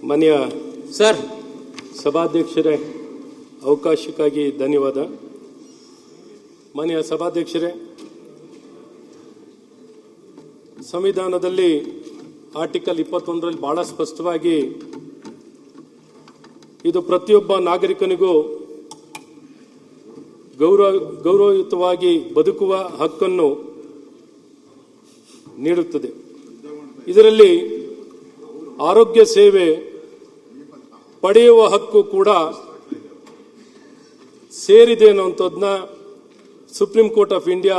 ಮಾನ್ಯ ಸರ್ ಸಭಾಧ್ಯಕ್ಷರೇ, ಅವಕಾಶಕ್ಕಾಗಿ ಧನ್ಯವಾದ. ಮಾನ್ಯ ಸಭಾಧ್ಯಕ್ಷರೇ, ಸಂವಿಧಾನದಲ್ಲಿ ಆರ್ಟಿಕಲ್ 21ರಲ್ಲಿ ಬಹಳ ಸ್ಪಷ್ಟವಾಗಿ ಇದು ಪ್ರತಿಯೊಬ್ಬ ನಾಗರಿಕನಿಗೂ ಗೌರವಯುತವಾಗಿ ಬದುಕುವ ಹಕ್ಕನ್ನು ನೀಡುತ್ತದೆ. ಇದರಲ್ಲಿ ಆರೋಗ್ಯ ಸೇವೆ ಪಡೆಯುವ ಹಕ್ಕು ಕೂಡ ಸೇರಿದೆ ಅನ್ನುವಂಥದ್ದನ್ನ ಸುಪ್ರೀಂ ಕೋರ್ಟ್ ಆಫ್ ಇಂಡಿಯಾ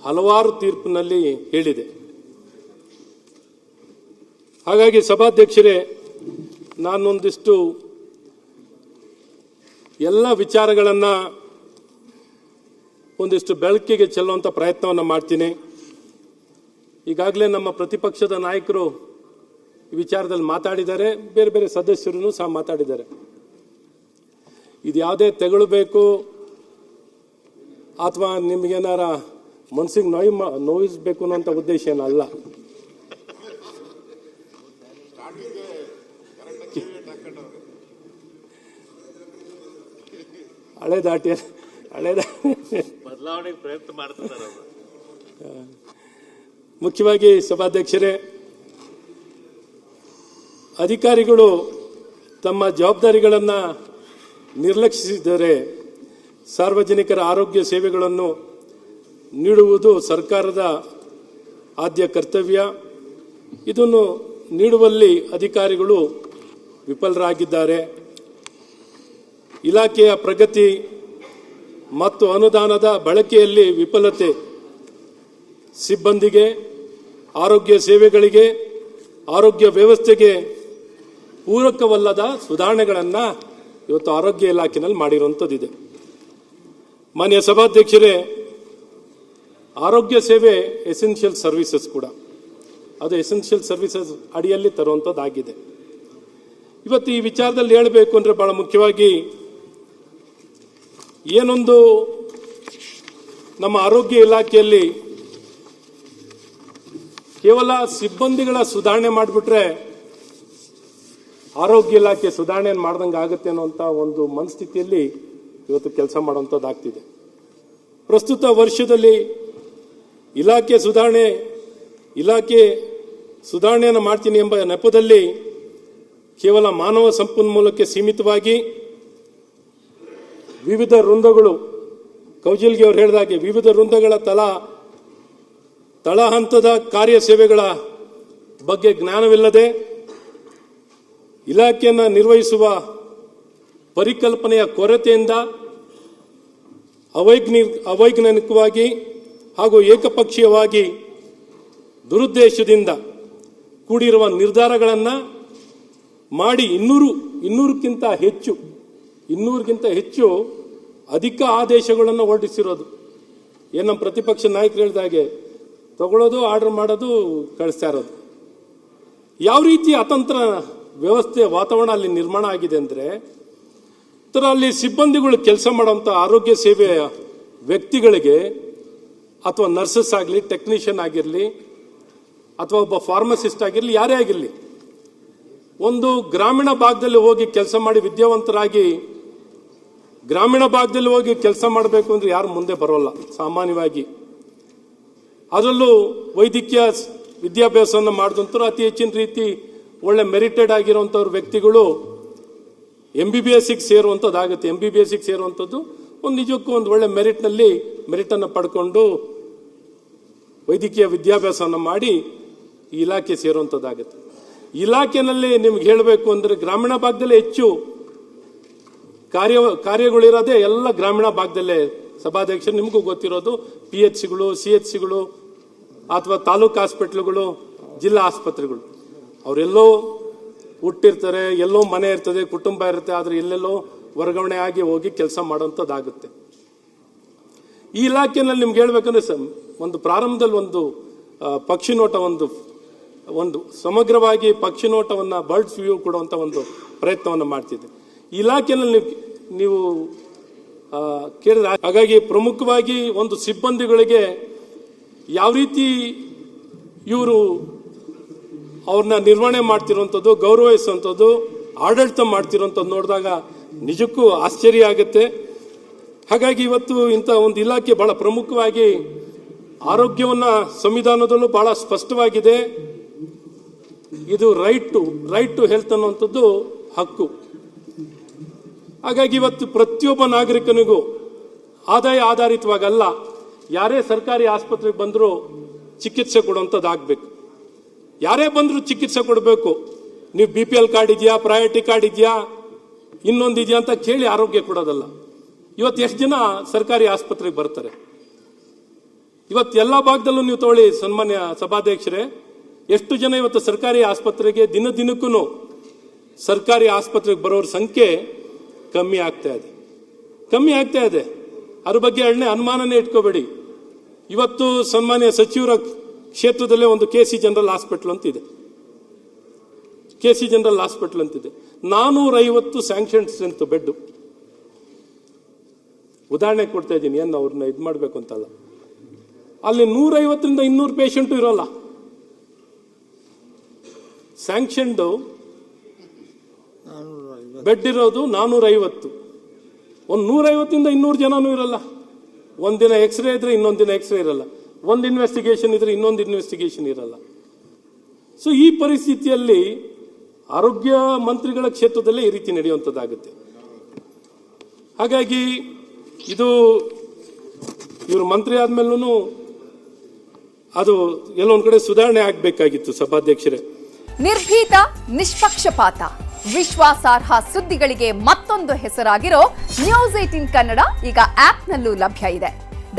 ಹಲವಾರು ತೀರ್ಪಿನಲ್ಲಿ ಹೇಳಿದೆ. ಹಾಗಾಗಿ ಸಭಾಧ್ಯಕ್ಷರೇ, ನಾನೊಂದಿಷ್ಟು ಎಲ್ಲ ವಿಚಾರಗಳನ್ನು ಒಂದಿಷ್ಟು ಬೆಳಕಿಗೆ ಚೆಲ್ಲುವಂಥ ಪ್ರಯತ್ನವನ್ನು ಮಾಡ್ತೀನಿ. ಈಗಾಗಲೇ ನಮ್ಮ ಪ್ರತಿಪಕ್ಷದ ನಾಯಕರು ಈ ವಿಚಾರದಲ್ಲಿ ಮಾತಾಡಿದ್ದಾರೆ, ಬೇರೆ ಬೇರೆ ಸದಸ್ಯರು ಸಹ ಮಾತಾಡಿದ್ದಾರೆ. ಇದು ಯಾವುದೇ ತೆಗೊಳ್ಬೇಕು ಅಥವಾ ನಿಮಗೇನಾರ ಮನಸ್ಸಿಗೆ ನೋಯಿಸಬೇಕು ಅನ್ನೋಂಥ ಉದ್ದೇಶ ಏನಲ್ಲ. ಬದಲಾವಣೆಗೆ ಪ್ರಯತ್ನ ಮಾಡ್ತಿದ್ದಾರೆ. ಮುಖ್ಯವಾಗಿ ಸಭಾಧ್ಯಕ್ಷರೇ, ಅಧಿಕಾರಿಗಳು ತಮ್ಮ ಜವಾಬ್ದಾರಿಗಳನ್ನು ನಿರ್ಲಕ್ಷಿಸಿದರೆ ಸಾರ್ವಜನಿಕರ ಆರೋಗ್ಯ ಸೇವೆಗಳನ್ನು ನೀಡುವುದು ಸರ್ಕಾರದ ಆದ್ಯ ಕರ್ತವ್ಯ. ಇದನ್ನು ನೀಡುವಲ್ಲಿ ಅಧಿಕಾರಿಗಳು ವಿಫಲರಾಗಿದ್ದಾರೆ. ಇಲಾಖೆಯ ಪ್ರಗತಿ ಮತ್ತು ಅನುದಾನದ ಬಳಕೆಯಲ್ಲಿ ವಿಫಲತೆ ಸಿಬ್ಬಂದಿಗೆ, ಆರೋಗ್ಯ ಸೇವೆಗಳಿಗೆ, ಆರೋಗ್ಯ ವ್ಯವಸ್ಥೆಗೆ ಪೂರಕವಲ್ಲದ ಸುಧಾರಣೆಗಳನ್ನು ಇವತ್ತು ಆರೋಗ್ಯ ಇಲಾಖೆಯಲ್ಲಿ ಮಾಡಿರುವಂಥದ್ದಿದೆ. ಮಾನ್ಯ ಸಭಾಧ್ಯಕ್ಷರೇ, ಆರೋಗ್ಯ ಸೇವೆ ಎಸೆನ್ಷಿಯಲ್ ಸರ್ವಿಸಸ್ ಕೂಡ, ಅದು ಎಸೆನ್ಷಿಯಲ್ ಸರ್ವಿಸಸ್ ಅಡಿಯಲ್ಲಿ ತರುವಂಥದ್ದಾಗಿದೆ. ಇವತ್ತು ಈ ವಿಚಾರದಲ್ಲಿ ಹೇಳಬೇಕು ಅಂದರೆ ಬಹಳ ಮುಖ್ಯವಾಗಿ ಏನೊಂದು ನಮ್ಮ ಆರೋಗ್ಯ ಇಲಾಖೆಯಲ್ಲಿ ಕೇವಲ ಸಿಬ್ಬಂದಿಗಳ ಸುಧಾರಣೆ ಮಾಡಿಬಿಟ್ರೆ ಆರೋಗ್ಯ ಇಲಾಖೆ ಸುಧಾರಣೆ ಮಾಡ್ದಂಗೆ ಆಗುತ್ತೆ ಅನ್ನೋಂಥ ಒಂದು ಮನಸ್ಥಿತಿಯಲ್ಲಿ ಇವತ್ತು ಕೆಲಸ ಮಾಡುವಂಥದ್ದಾಗ್ತಿದೆ. ಪ್ರಸ್ತುತ ವರ್ಷದಲ್ಲಿ ಇಲಾಖೆ ಸುಧಾರಣೆಯನ್ನು ಮಾಡ್ತೀನಿ ಎಂಬ ನೆಪದಲ್ಲಿ ಕೇವಲ ಮಾನವ ಸಂಪನ್ಮೂಲಕ್ಕೆ ಸೀಮಿತವಾಗಿ ವಿವಿಧ ವೃಂದಗಳು, ಕೌಜಲ್ಗಿ ಅವರು ಹೇಳಿದಾಗೆ ವಿವಿಧ ವೃಂದಗಳ ತಳ ಹಂತದ ಕಾರ್ಯಸೇವೆಗಳ ಬಗ್ಗೆ ಜ್ಞಾನವಿಲ್ಲದೆ ಇಲಾಖೆಯನ್ನು ನಿರ್ವಹಿಸುವ ಪರಿಕಲ್ಪನೆಯ ಕೊರತೆಯಿಂದ ಅವೈಜ್ಞಾನಿಕವಾಗಿ ಹಾಗೂ ಏಕಪಕ್ಷೀಯವಾಗಿ ದುರುದ್ದೇಶದಿಂದ ಕೂಡಿರುವ ನಿರ್ಧಾರಗಳನ್ನು ಮಾಡಿ 200ಕ್ಕಿಂತ ಹೆಚ್ಚು ಅಧಿಕ ಆದೇಶಗಳನ್ನು ಹೊರಡಿಸಿರೋದು. ಏನು ನಮ್ಮ ಪ್ರತಿಪಕ್ಷ ನಾಯಕರು ಹೇಳಿದಾಗೆ ತಗೊಳ್ಳೋದು, ಆರ್ಡರ್ ಮಾಡೋದು, ಕಳಿಸ್ತಾ ಇರೋದು. ಯಾವ ರೀತಿ ಅತಂತ್ರ ವ್ಯವಸ್ಥೆ ವಾತಾವರಣ ಅಲ್ಲಿ ನಿರ್ಮಾಣ ಆಗಿದೆ ಅಂದರೆ, ಅಲ್ಲಿ ಸಿಬ್ಬಂದಿಗಳು ಕೆಲಸ ಮಾಡುವಂಥ ಆರೋಗ್ಯ ಸೇವೆಯ ವ್ಯಕ್ತಿಗಳಿಗೆ ಅಥವಾ ನರ್ಸಸ್ ಆಗಲಿ, ಟೆಕ್ನಿಷಿಯನ್ ಆಗಿರಲಿ ಅಥವಾ ಒಬ್ಬ ಫಾರ್ಮಸಿಸ್ಟ್ ಆಗಿರಲಿ, ಯಾರೇ ಆಗಿರಲಿ, ಒಂದು ಗ್ರಾಮೀಣ ಭಾಗದಲ್ಲಿ ಹೋಗಿ ಕೆಲಸ ಮಾಡಿ ವಿದ್ಯಾವಂತರಾಗಿ ಗ್ರಾಮೀಣ ಭಾಗದಲ್ಲಿ ಹೋಗಿ ಕೆಲಸ ಮಾಡಬೇಕು ಅಂದರೆ ಯಾರು ಮುಂದೆ ಬರೋಲ್ಲ ಸಾಮಾನ್ಯವಾಗಿ. ಅದರಲ್ಲೂ ವೈದ್ಯಕೀಯ ವಿದ್ಯಾಭ್ಯಾಸವನ್ನು ಮಾಡಿದಂಥವ್ರು ಅತಿ ಹೆಚ್ಚಿನ ರೀತಿ ಒಳ್ಳೆ ಮೆರಿಟೆಡ್ ಆಗಿರುವಂಥವ್ರು ವ್ಯಕ್ತಿಗಳು MBBSಗೆ ಸೇರುವಂಥದ್ದಾಗುತ್ತೆ. MBBSಗೆ ಸೇರುವಂಥದ್ದು ಒಂದು ನಿಜಕ್ಕೂ ಒಂದು ಒಳ್ಳೆ ಮೆರಿಟನ್ನು ಪಡ್ಕೊಂಡು ವೈದ್ಯಕೀಯ ವಿದ್ಯಾಭ್ಯಾಸವನ್ನು ಮಾಡಿ ಈ ಇಲಾಖೆ ಸೇರುವಂಥದ್ದಾಗುತ್ತೆ. ಇಲಾಖೆಯಲ್ಲಿ ನಿಮ್ಗೆ ಹೇಳಬೇಕು ಅಂದರೆ ಗ್ರಾಮೀಣ ಭಾಗದಲ್ಲೇ ಹೆಚ್ಚು ಕಾರ್ಯಗಳಿರೋದೇ ಎಲ್ಲ ಗ್ರಾಮೀಣ ಭಾಗದಲ್ಲೇ. ಸಭಾಧ್ಯಕ್ಷರು, ನಿಮಗೂ ಗೊತ್ತಿರೋದು PHCಗಳು, CHCಗಳು ಅಥವಾ ತಾಲೂಕು ಹಾಸ್ಪಿಟ್ಲ್ಗಳು, ಜಿಲ್ಲಾ ಆಸ್ಪತ್ರೆಗಳು, ಅವರೆಲ್ಲೋ ಹುಟ್ಟಿರ್ತಾರೆ, ಎಲ್ಲೋ ಮನೆ ಇರ್ತದೆ, ಕುಟುಂಬ ಇರುತ್ತೆ, ಆದರೆ ಎಲ್ಲೆಲ್ಲೋ ವರ್ಗಾವಣೆ ಆಗಿ ಹೋಗಿ ಕೆಲಸ ಮಾಡೋಂಥದ್ದಾಗುತ್ತೆ. ಈ ಇಲಾಖೆಯಲ್ಲಿ ನಿಮ್ಗೆ ಹೇಳ್ಬೇಕಂದ್ರೆ ಒಂದು ಪ್ರಾರಂಭದಲ್ಲಿ ಒಂದು ಪಕ್ಷಿ ನೋಟ, ಒಂದು ಸಮಗ್ರವಾಗಿ ಪಕ್ಷಿ ನೋಟವನ್ನು, ಬರ್ಡ್ಸ್ ವ್ಯೂ ಕೊಡುವಂಥ ಒಂದು ಪ್ರಯತ್ನವನ್ನು ಮಾಡ್ತಿದ್ದೆ. ಇಲಾಖೆಯಲ್ಲಿ ನೀವು ಕೇಳಿದ್ರೆ, ಹಾಗಾಗಿ ಪ್ರಮುಖವಾಗಿ ಒಂದು ಸಿಬ್ಬಂದಿಗಳಿಗೆ ಯಾವ ರೀತಿ ಇವರು ಅವ್ರನ್ನ ನಿರ್ವಹಣೆ ಮಾಡ್ತಿರೋಂಥದ್ದು, ಗೌರವಿಸುವಂಥದ್ದು, ಆಡಳಿತ ಮಾಡ್ತಿರೋಂಥದ್ದು ನೋಡಿದಾಗ ನಿಜಕ್ಕೂ ಆಶ್ಚರ್ಯ ಆಗುತ್ತೆ. ಹಾಗಾಗಿ ಇವತ್ತು ಇಂಥ ಒಂದು ಇಲಾಖೆ ಬಹಳ ಪ್ರಮುಖವಾಗಿ ಆರೋಗ್ಯವನ್ನ ಸಂವಿಧಾನದಲ್ಲೂ ಬಹಳ ಸ್ಪಷ್ಟವಾಗಿದೆ. ಇದು ರೈಟ್ ಟು ಹೆಲ್ತ್ ಅನ್ನುವಂಥದ್ದು ಹಕ್ಕು. ಹಾಗಾಗಿ ಇವತ್ತು ಪ್ರತಿಯೊಬ್ಬ ನಾಗರಿಕನಿಗೂ ಆದಾಯ ಆಧಾರಿತವಾಗಲ್ಲ, ಯಾರೇ ಸರ್ಕಾರಿ ಆಸ್ಪತ್ರೆಗೆ ಬಂದರೂ ಚಿಕಿತ್ಸೆ ಕೊಡುವಂಥದ್ದು ಆಗಬೇಕು. ಯಾರೇ ಬಂದರೂ ಚಿಕಿತ್ಸೆ ಕೊಡಬೇಕು. ನೀವು BPL ಕಾರ್ಡ್ ಇದೆಯಾ, ಪ್ರಯಾರಿಟಿ ಕಾರ್ಡ್ ಇದೆಯಾ, ಇನ್ನೊಂದಿದೆಯಾ ಅಂತ ಕೇಳಿ ಆರೋಗ್ಯ ಕೊಡೋದಲ್ಲ. ಇವತ್ತು ಎಷ್ಟು ಜನ ಸರ್ಕಾರಿ ಆಸ್ಪತ್ರೆಗೆ ಬರ್ತಾರೆ? ಇವತ್ತು ಎಲ್ಲ ಭಾಗದಲ್ಲೂ ನೀವು ತಗೊಳ್ಳಿ ಸನ್ಮಾನ್ಯ ಸಭಾಧ್ಯಕ್ಷರೇ, ಎಷ್ಟು ಜನ ಇವತ್ತು ಸರ್ಕಾರಿ ಆಸ್ಪತ್ರೆಗೆ ದಿನಕ್ಕೂ ಸರ್ಕಾರಿ ಆಸ್ಪತ್ರೆಗೆ ಬರೋರ ಸಂಖ್ಯೆ ಕಮ್ಮಿ ಆಗ್ತಾ ಇದೆ. ಅದ್ರ ಬಗ್ಗೆ ಅನುಮಾನನೇ ಇಟ್ಕೋಬೇಡಿ. ಇವತ್ತು ಸನ್ಮಾನ್ಯ ಸಚಿವರ ಕ್ಷೇತ್ರದಲ್ಲೇ ಒಂದು KC ಜನರಲ್ ಹಾಸ್ಪಿಟಲ್ ಅಂತಿದೆ. 450 ಸ್ಯಾಂಕ್ಷನ್ ಸ್ಟ್ರೆಂತ್ ಬೆಡ್. ಉದಾಹರಣೆ ಕೊಡ್ತಾ ಇದ್ದೀನಿ, ಏನು ಅವ್ರನ್ನ ಇದು ಮಾಡಬೇಕು ಅಂತಲ್ಲ. ಅಲ್ಲಿ 150ರಿಂದ 200 ಪೇಷಂಟು ಇರೋಲ್ಲ. ಸ್ಯಾಂಕ್ಷನ್ಡ್ ಬೆಡ್ ಇರೋದು 450. ಒಂದು 150ರಿಂದ 200 ಜನನೂ ಇರಲ್ಲ. ಒಂದಿನ ಎಕ್ಸ್ರೇ ಇದ್ರೆ ಇನ್ನೊಂದು ದಿನ ಎಕ್ಸ್ರೇ ಇರಲ್ಲ, ಒಂದು ಇನ್ವೆಸ್ಟಿಗೇಷನ್ ಇದ್ರೆ ಇನ್ನೊಂದು ಇನ್ವೆಸ್ಟಿಗೇಷನ್ ಇರಲ್ಲ. ಸೊ ಈ ಪರಿಸ್ಥಿತಿಯಲ್ಲಿ ಆರೋಗ್ಯ ಮಂತ್ರಿಗಳ ಕ್ಷೇತ್ರದಲ್ಲೇ ಈ ರೀತಿ ನಡೆಯುವಂಥದ್ದಾಗುತ್ತೆ. ಹಾಗಾಗಿ ಇದು ಇವರು ಮಂತ್ರಿ ಆದ್ಮೇಲೂ ಅದು ಎಲ್ಲೊಂದ್ ಕಡೆ ಸುಧಾರಣೆ ಆಗಬೇಕಾಗಿತ್ತು ಸಭಾಧ್ಯಕ್ಷರೇ. ನಿರ್ಭೀತ, ನಿಷ್ಪಕ್ಷಪಾತ, ವಿಶ್ವಾಸಾರ್ಹ ಸುದ್ದಿಗಳಿಗೆ ಮತ್ತೊಂದು ಹೆಸರಾಗಿರೋ News18 ಕನ್ನಡ ಈಗ ಆಪ್ನಲ್ಲೂ ಲಭ್ಯ ಇದೆ.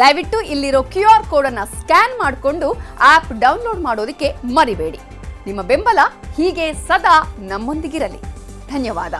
ದಯವಿಟ್ಟು ಇಲ್ಲಿರೋ QR ಕೋಡ್ ಅನ್ನ ಸ್ಕ್ಯಾನ್ ಮಾಡಿಕೊಂಡು ಆಪ್ ಡೌನ್ಲೋಡ್ ಮಾಡೋದಕ್ಕೆ ಮರಿಬೇಡಿ. ನಿಮ್ಮ ಬೆಂಬಲ ಹೀಗೆ ಸದಾ ನಮ್ಮೊಂದಿಗಿರಲಿ. ಧನ್ಯವಾದ.